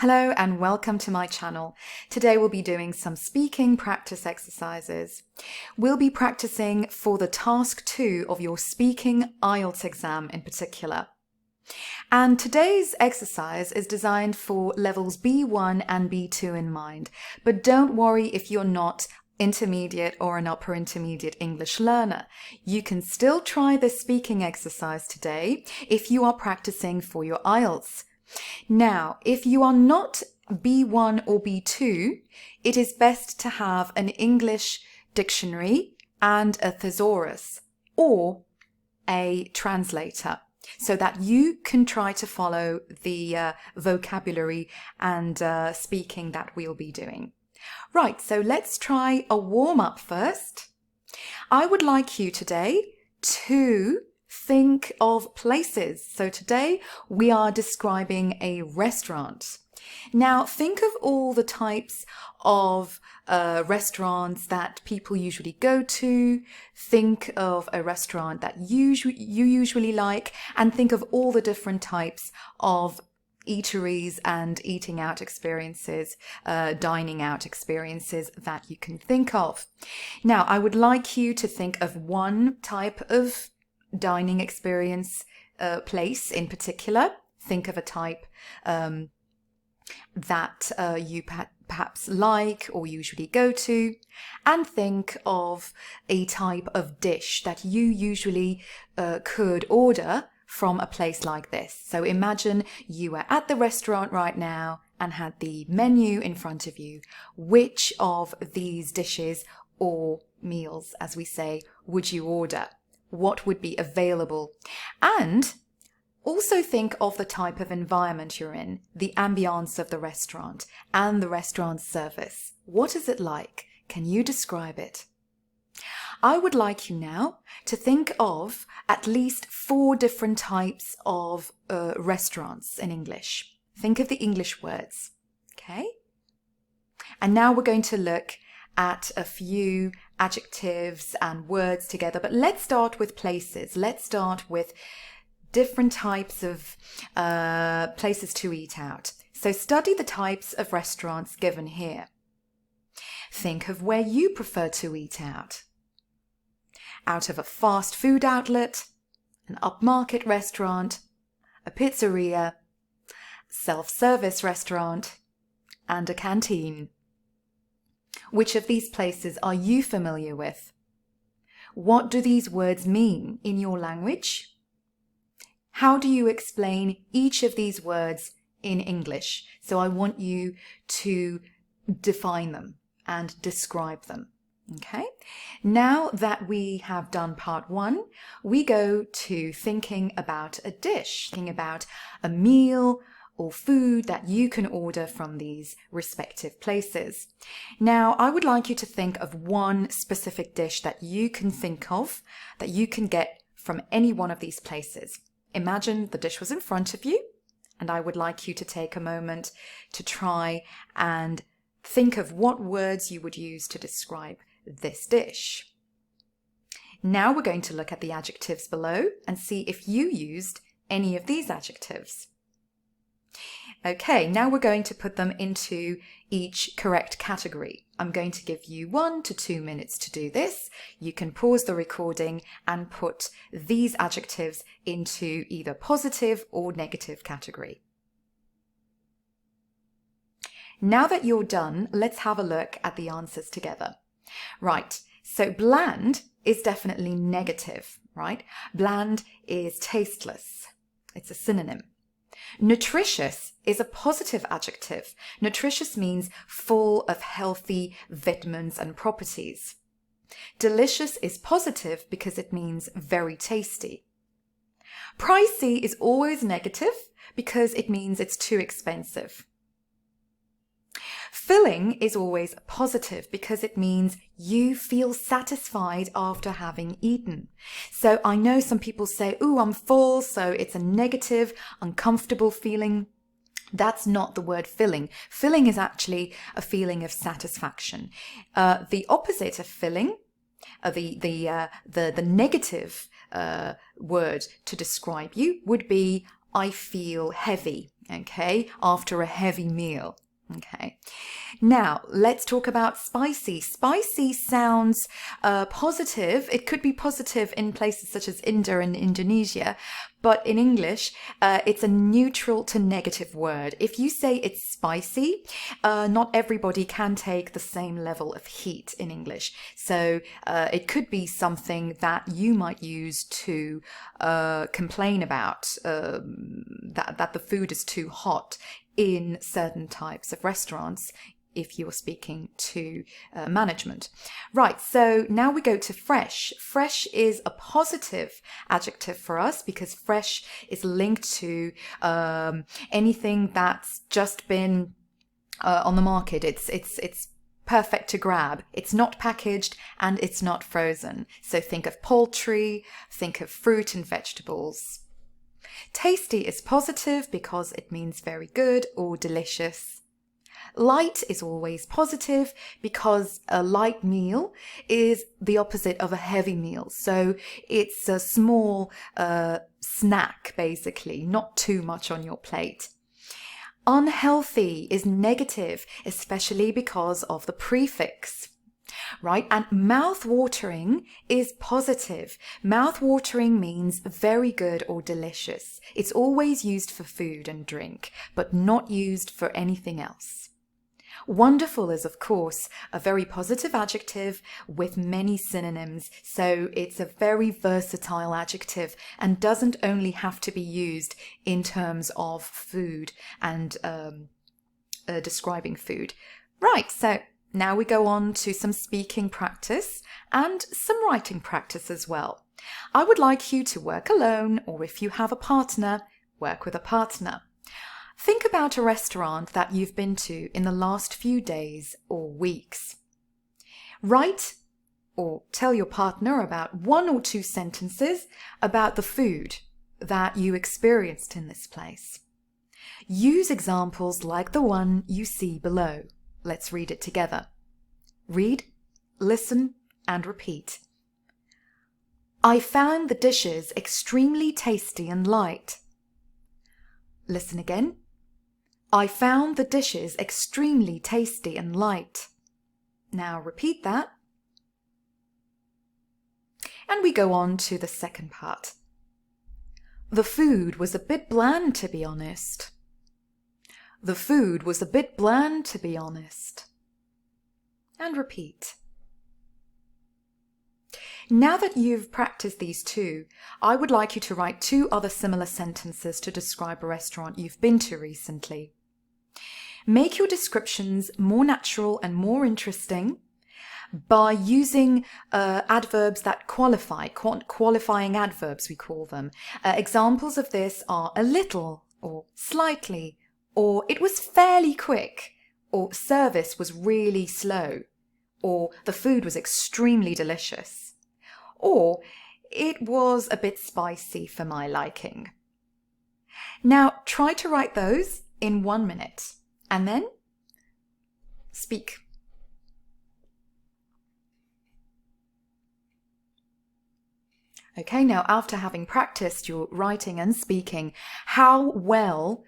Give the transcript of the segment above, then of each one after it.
Hello and welcome to my channel. Today we'll be doing some speaking practice exercises. We'll be practicing for the task 2 of your speaking IELTS exam in particular. And today's exercise is designed for levels B1 and B2 in mind, but don't worry if you're not intermediate or an upper intermediate English learner. You can still try this speaking exercise today if you are practicing for your IELTS. Now, if you are not B1 or B2, it is best to have an English dictionary and a thesaurus or a translator so that you can try to follow the vocabulary and speaking that we'll be doing. Right, so let's try a warm-up first. I would like you today to think of places. So today we are describing a restaurant. Now think of all the types of restaurants that people usually go to. Think of a restaurant that you usually like, and think of all the different types of eateries and eating out experiences, dining out experiences that you can think of. Now I would like you to think of one type of dining experience place in particular. Think of a type that you perhaps like or usually go to, and think of a type of dish that you usually could order from a place like this. So imagine you are at the restaurant right now and had the menu in front of you. Which of these dishes or meals, as we say, would you order? What would be available? And also think of the type of environment you're in, the ambience of the restaurant and the restaurant service. What is it like? Can you describe it? I would like you now to think of at least 4 different types of restaurants in English. Think of the English words, okay? And now we're going to look at a few adjectives and words together, but let's start with places. Let's start with different types of places to eat out. So study the types of restaurants given here. Think of where you prefer to eat out. Out of a fast food outlet, an upmarket restaurant, a pizzeria, self-service restaurant, and a canteen. Which of these places are you familiar with? What do these words mean in your language? How do you explain each of these words in English? So I want you to define them and describe them. Okay? Now that we have done part 1, we go to thinking about a dish, thinking about a meal or food that you can order from these respective places. Now, I would like you to think of one specific dish that you can think of, that you can get from any one of these places. Imagine the dish was in front of you, and I would like you to take a moment to try and think of what words you would use to describe this dish. Now we're going to look at the adjectives below and see if you used any of these adjectives. Okay, now we're going to put them into each correct category. I'm going to give you 1 to 2 minutes to do this. You can pause the recording and put these adjectives into either positive or negative category. Now that you're done, let's have a look at the answers together. Right, so bland is definitely negative, right? Bland is tasteless. It's a synonym. Nutritious is a positive adjective. Nutritious means full of healthy vitamins and properties. Delicious is positive because it means very tasty. Pricey is always negative because it means it's too expensive. Filling is always positive because it means you feel satisfied after having eaten. So I know some people say, "Ooh, I'm full," so it's a negative, uncomfortable feeling. That's not the word filling. Filling is actually a feeling of satisfaction. The opposite of filling, the negative word to describe you would be I feel heavy, okay, after a heavy meal. Okay, now let's talk about spicy. Spicy sounds positive. It could be positive in places such as India and Indonesia, but in English, it's a neutral to negative word. If you say it's spicy, not everybody can take the same level of heat in English. So it could be something that you might use to complain about, that the food is too hot in certain types of restaurants if you're speaking to management. Right, so now we go to fresh. Fresh is a positive adjective for us because fresh is linked to anything that's just been on the market. It's perfect to grab. It's not packaged and it's not frozen. So think of poultry, think of fruit and vegetables. Tasty is positive because it means very good or delicious. Light is always positive because a light meal is the opposite of a heavy meal. So it's a small snack, basically, not too much on your plate. Unhealthy is negative, especially because of the prefix. Right? And mouth-watering is positive. Mouth-watering means very good or delicious. It's always used for food and drink, but not used for anything else. Wonderful is, of course, a very positive adjective with many synonyms, so it's a very versatile adjective and doesn't only have to be used in terms of food and describing food. Right, so now we go on to some speaking practice and some writing practice as well. I would like you to work alone, or if you have a partner, work with a partner. Think about a restaurant that you've been to in the last few days or weeks. Write or tell your partner about 1 or 2 sentences about the food that you experienced in this place. Use examples like the one you see below. Let's read it together. Read, listen, and repeat. I found the dishes extremely tasty and light. Listen again. I found the dishes extremely tasty and light. Now repeat that. And we go on to the second part. The food was a bit bland, to be honest. The food was a bit bland, to be honest. And repeat. Now that you've practiced these 2, I would like you to write 2 other similar sentences to describe a restaurant you've been to recently. Make your descriptions more natural and more interesting by using adverbs that qualify, qualifying adverbs we call them. Examples of this are a little or slightly, or it was fairly quick, or service was really slow, or the food was extremely delicious, or it was a bit spicy for my liking. Now try to write those in 1 minute and then speak. Okay, now after having practiced your writing and speaking, how well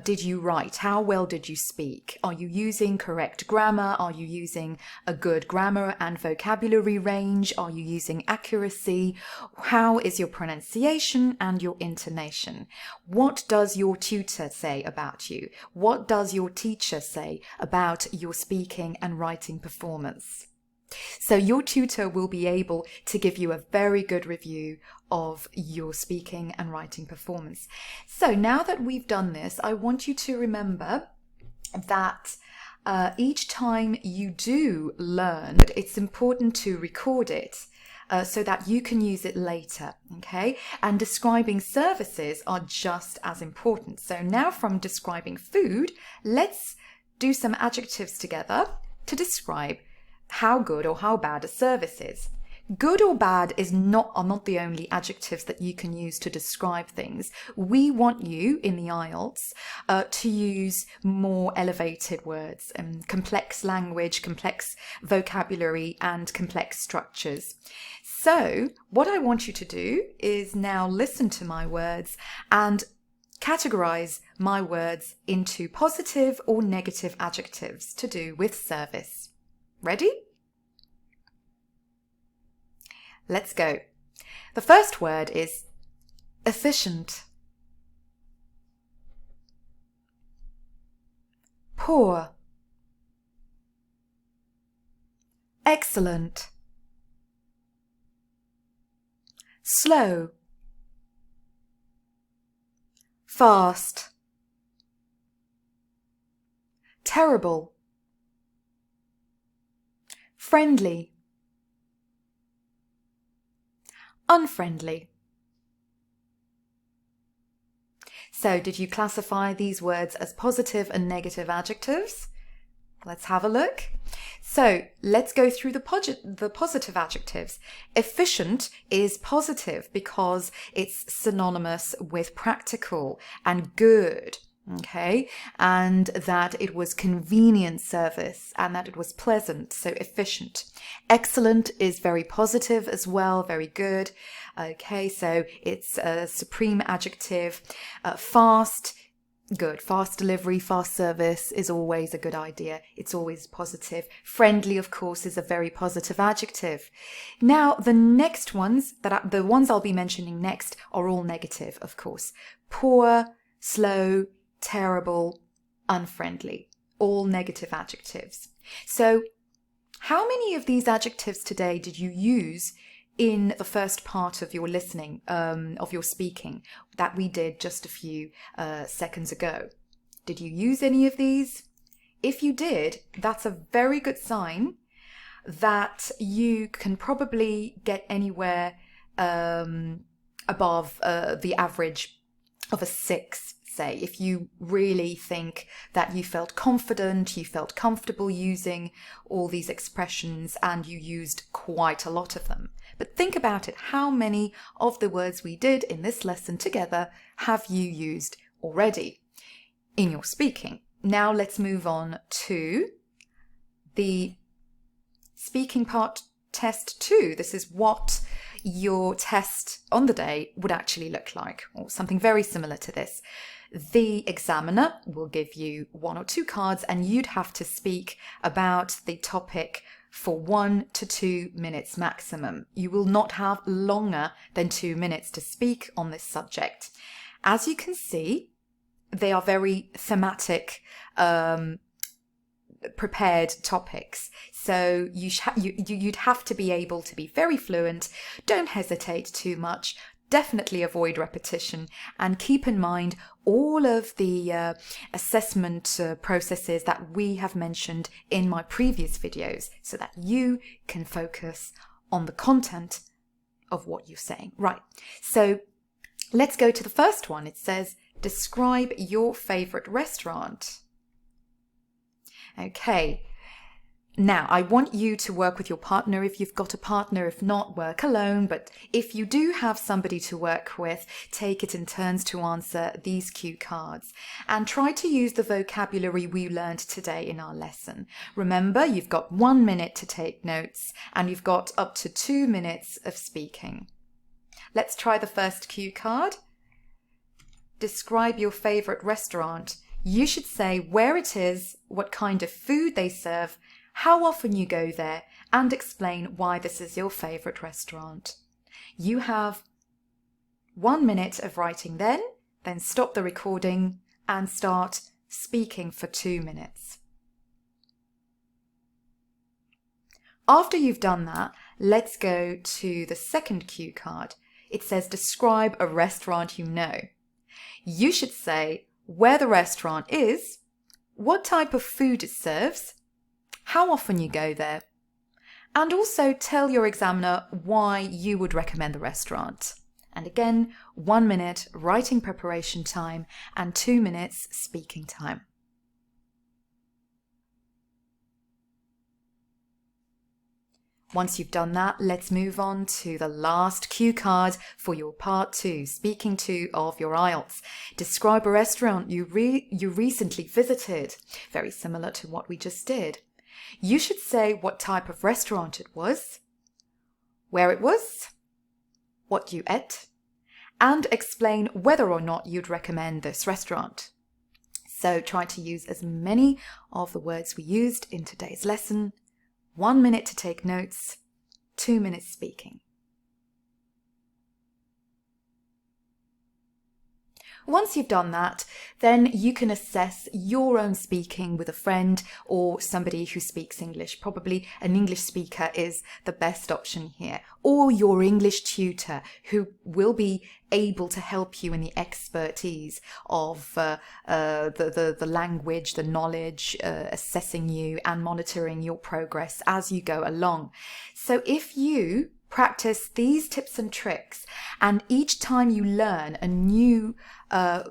did you write? How well did you speak? Are you using correct grammar? Are you using a good grammar and vocabulary range? Are you using accuracy? How is your pronunciation and your intonation? What does your tutor say about you? What does your teacher say about your speaking and writing performance? So your tutor will be able to give you a very good review of your speaking and writing performance. So now that we've done this, I want you to remember that each time you do learn, it's important to record it so that you can use it later, okay? And describing services are just as important. So now from describing food, let's do some adjectives together to describe how good or how bad a service is. Good or bad are not the only adjectives that you can use to describe things. We want you in the IELTS to use more elevated words, complex language, complex vocabulary, and complex structures. So what I want you to do is now listen to my words and categorize my words into positive or negative adjectives to do with service. Ready? Let's go. The first word is efficient, poor, excellent, slow, fast, terrible, friendly, unfriendly. So, did you classify these words as positive and negative adjectives? Let's have a look. So, let's go through the positive adjectives. Efficient is positive because it's synonymous with practical and good. Okay, and that it was convenient service and that it was pleasant, so efficient. Excellent is very positive as well, very good. Okay, so it's a supreme adjective. Fast, good. Fast delivery, fast service is always a good idea. It's always positive. Friendly, of course, is a very positive adjective. Now, the next ones, the ones I'll be mentioning next, are all negative, of course. Poor, slow, terrible, unfriendly, all negative adjectives. So, how many of these adjectives today did you use in the first part of your listening, of your speaking, that we did just a few seconds ago? Did you use any of these? If you did, that's a very good sign that you can probably get anywhere above the average of a 6. Say, if you really think that you felt confident, you felt comfortable using all these expressions and you used quite a lot of them. But think about it, how many of the words we did in this lesson together have you used already in your speaking? Now let's move on to the speaking part test 2. This is what your test on the day would actually look like, or something very similar to this. The examiner will give you 1 or 2 cards and you'd have to speak about the topic for 1 to 2 minutes maximum. You will not have longer than 2 minutes to speak on this subject. As you can see, they are very thematic, prepared topics. So you'd have to be able to be very fluent. Don't hesitate too much. Definitely avoid repetition and keep in mind all of the assessment processes that we have mentioned in my previous videos so that you can focus on the content of what you're saying. Right, so let's go to the first one. It says, describe your favorite restaurant. Okay. Now, I want you to work with your partner if you've got a partner. If not, work alone. But if you do have somebody to work with, take it in turns to answer these cue cards. And try to use the vocabulary we learned today in our lesson. Remember, you've got 1 minute to take notes and you've got up to 2 minutes of speaking. Let's try the first cue card. Describe your favorite restaurant. You should say where it is, what kind of food they serve, how often you go there, and explain why this is your favorite restaurant. You have 1 minute of writing then stop the recording and start speaking for 2 minutes. After you've done that, let's go to the second cue card. It says describe a restaurant you know. You should say where the restaurant is, what type of food it serves, how often you go there, and also tell your examiner why you would recommend the restaurant. And again, 1 minute writing preparation time and 2 minutes speaking time. Once you've done that, let's move on to the last cue card for your part 2, speaking 2 of your IELTS. Describe a restaurant you recently visited, very similar to what we just did. You should say what type of restaurant it was, where it was, what you ate, and explain whether or not you'd recommend this restaurant. So try to use as many of the words we used in today's lesson. 1 minute to take notes, 2 minutes speaking. Once you've done that, then you can assess your own speaking with a friend or somebody who speaks English. Probably an English speaker is the best option here, or your English tutor who will be able to help you in the expertise of the language, the knowledge, assessing you and monitoring your progress as you go along. So if you practice these tips and tricks, and each time you learn a new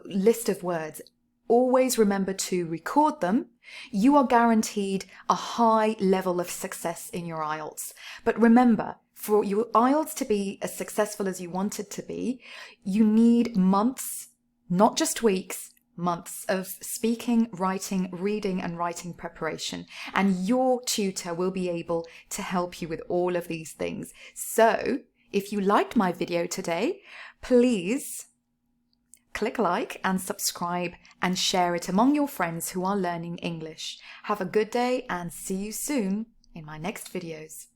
list of words, always remember to record them, you are guaranteed a high level of success in your IELTS. But remember, for your IELTS to be as successful as you want it to be, you need months, not just weeks, months of speaking, writing, reading and writing preparation. And your tutor will be able to help you with all of these things. So if you liked my video today, please click like and subscribe and share it among your friends who are learning English. Have a good day and see you soon in my next videos.